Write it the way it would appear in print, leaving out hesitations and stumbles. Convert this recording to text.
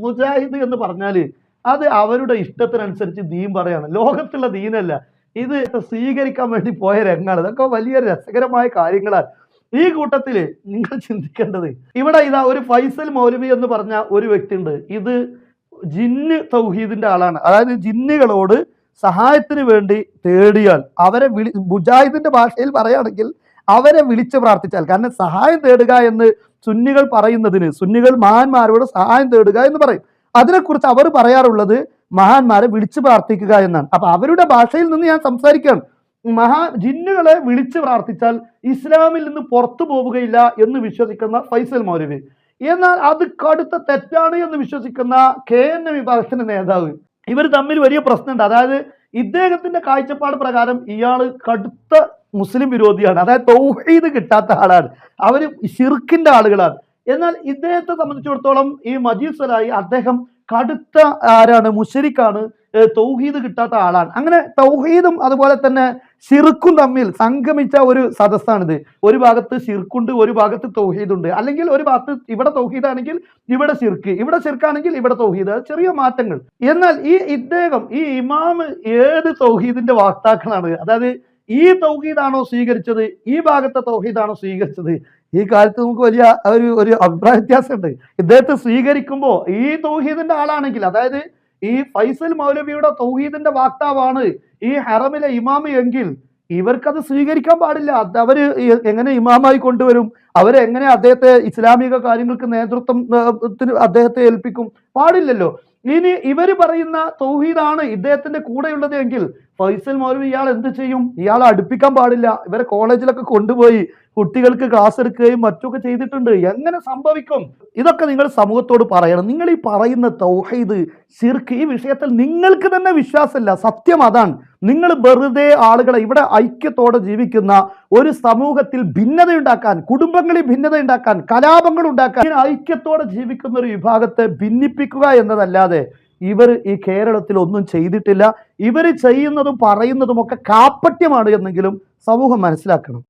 മുജാഹിദ് എന്ന് പറഞ്ഞാൽ അത് അവരുടെ ഇഷ്ടത്തിനനുസരിച്ച് ദീൻ പറയാണ്, ലോകത്തുള്ള ദീനല്ല. ഇത് സ്വീകരിക്കാൻ വേണ്ടി പോയ രംഗാണ്. ഇതൊക്കെ വലിയ രസകരമായ കാര്യങ്ങളാണ്. ഈ കൂട്ടത്തില് നിങ്ങൾ ചിന്തിക്കേണ്ടത്, ഇവിടെ ഇതാ ഒരു ഫൈസൽ മൗലവി എന്ന് പറഞ്ഞ ഒരു വ്യക്തി ഉണ്ട്. ഇത് ജിന്ന് തൗഹീദിന്റെ ആളാണ്. അതായത് ജിന്നുകളോട് സഹായത്തിന് വേണ്ടി തേടിയാൽ അവരെ മുജാഹിദിന്റെ ഭാഷയിൽ പറയുകയാണെങ്കിൽ അവരെ വിളിച്ച് പ്രാർത്ഥിച്ചാൽ, കാരണം സഹായം തേടുക എന്ന് സുന്നികൾ പറയുന്നതിന്, സുന്നികൾ മഹാന്മാരോട് സഹായം തേടുക എന്ന് പറയും. അതിനെക്കുറിച്ച് അവർ പറയാറുള്ളത് മഹാന്മാരെ വിളിച്ചു പ്രാർത്ഥിക്കുക എന്നാണ്. അപ്പൊ അവരുടെ ഭാഷയിൽ നിന്ന് ഞാൻ സംസാരിക്കുകയാണ്. ജിന്നുകളെ വിളിച്ച് പ്രാർത്ഥിച്ചാൽ ഇസ്ലാമിൽ നിന്ന് പുറത്തു പോവുകയില്ല എന്ന് വിശ്വസിക്കുന്ന ഫൈസൽ മൗലവി, എന്നാൽ അത് കടുത്ത തെറ്റാണ് എന്ന് വിശ്വസിക്കുന്ന KN വിഭാഗത്തിന്റെ നേതാവ്, ഇവർ തമ്മിൽ വലിയ പ്രശ്നമുണ്ട്. അതായത് ഇദ്ദേഹത്തിന്റെ കാഴ്ചപ്പാട് പ്രകാരം ഇയാൾ കടുത്ത മുസ്ലിം വിരോധിയാണ്, അതായത് തൗഹീദ് കിട്ടാത്ത ആളാണ്, അവര് ശിർക്കിന്റെ ആളുകളാണ്. എന്നാൽ ഇദ്ദേഹത്തെ സംബന്ധിച്ചിടത്തോളം ഈ മജീദ് സലാഹി അദ്ദേഹം കടുത്ത ആരാണ്, മുശ്രിക്കാണ്, തൗഹീദ് കിട്ടാത്ത ആളാണ്. അങ്ങനെ തൗഹീദും അതുപോലെ തന്നെ ശിർക്കും തമ്മിൽ സംഗമിച്ച ഒരു സദസ്സാണിത്. ഒരു ഭാഗത്ത് ശിർക്കുണ്ട്, ഒരു ഭാഗത്ത് തൗഹീദുണ്ട്. അല്ലെങ്കിൽ ഒരു ഭാഗത്ത് ഇവിടെ തൗഹീദാണെങ്കിൽ ഇവിടെ ശിർക്ക്, ഇവിടെ ശിർക്കാണെങ്കിൽ ഇവിടെ തൗഹീദ്, ചെറിയ മാറ്റങ്ങൾ. എന്നാൽ ഇദ്ദേഹം ഈ ഇമാം ഏത് തൗഹീദിന്റെ വാക്താക്കളാണ്? അതായത് ഈ തൗഹീദാണോ സ്വീകരിച്ചത്, ഈ ഭാഗത്തെ തൗഹീദാണോ സ്വീകരിച്ചത്? ഈ കാലത്ത് നമുക്ക് വലിയ ഒരു അഭിപ്രായ വ്യത്യാസമുണ്ട്. ഇദ്ദേഹത്തെ സ്വീകരിക്കുമ്പോൾ ഈ തൗഹീദിന്റെ ആളാണെങ്കിൽ, അതായത് ഈ ഫൈസൽ മൗലവിയുടെ തൗഹീദിന്റെ വാക്താവാണ് ഈ ഹറമിലെ ഇമാമ് എങ്കിൽ ഇവർക്കത് സ്വീകരിക്കാൻ പാടില്ല. അവര് എങ്ങനെ ഇമാമായി കൊണ്ടുവരും? അവരെങ്ങനെ അദ്ദേഹത്തെ ഇസ്ലാമിക കാര്യങ്ങൾക്ക് നേതൃത്വം അദ്ദേഹത്തെ ഏൽപ്പിക്കും? പാടില്ലല്ലോ. ഇനി ഇവര് പറയുന്ന തൗഹീദാണ് ഇദ്ദേഹത്തിന്റെ കൂടെയുള്ളത് എങ്കിൽ ഫൈസൽ മൗലവി ഇയാൾ എന്ത് ചെയ്യും? ഇയാളെ അടുപ്പിക്കാൻ പാടില്ല. ഇവരെ കോളേജിലൊക്കെ കൊണ്ടുപോയി കുട്ടികൾക്ക് ക്ലാസ് എടുക്കുകയും മറ്റൊക്കെ ചെയ്തിട്ടുണ്ട്. എങ്ങനെ സംഭവിക്കും? ഇതൊക്കെ നിങ്ങൾ സമൂഹത്തോട് പറയണം. നിങ്ങൾ ഈ പറയുന്ന തൗഹീദ്, ശിർക്ക്, ഈ വിഷയത്തിൽ നിങ്ങൾക്ക് തന്നെ വിശ്വാസമില്ല. സത്യം അതാണ്. നിങ്ങൾ വെറുതെ ആളുകളെ, ഇവിടെ ഐക്യത്തോടെ ജീവിക്കുന്ന ഒരു സമൂഹത്തിൽ ഭിന്നതയുണ്ടാക്കാൻ, കുടുംബങ്ങളിൽ ഭിന്നതയുണ്ടാക്കാൻ, കലാപങ്ങൾ ഉണ്ടാക്കാൻ, ഇങ്ങനെ ഐക്യത്തോടെ ജീവിക്കുന്ന ഒരു വിഭാഗത്തെ ഭിന്നിപ്പിക്കുക എന്നതല്ലാതെ ഇവർ ഈ കേരളത്തിൽ ഒന്നും ചെയ്തിട്ടില്ല. ഇവർ ചെയ്യുന്നതും പറയുന്നതും ഒക്കെ കാപ്പട്യമാണ് എന്നെങ്കിലും സമൂഹം മനസ്സിലാക്കണം.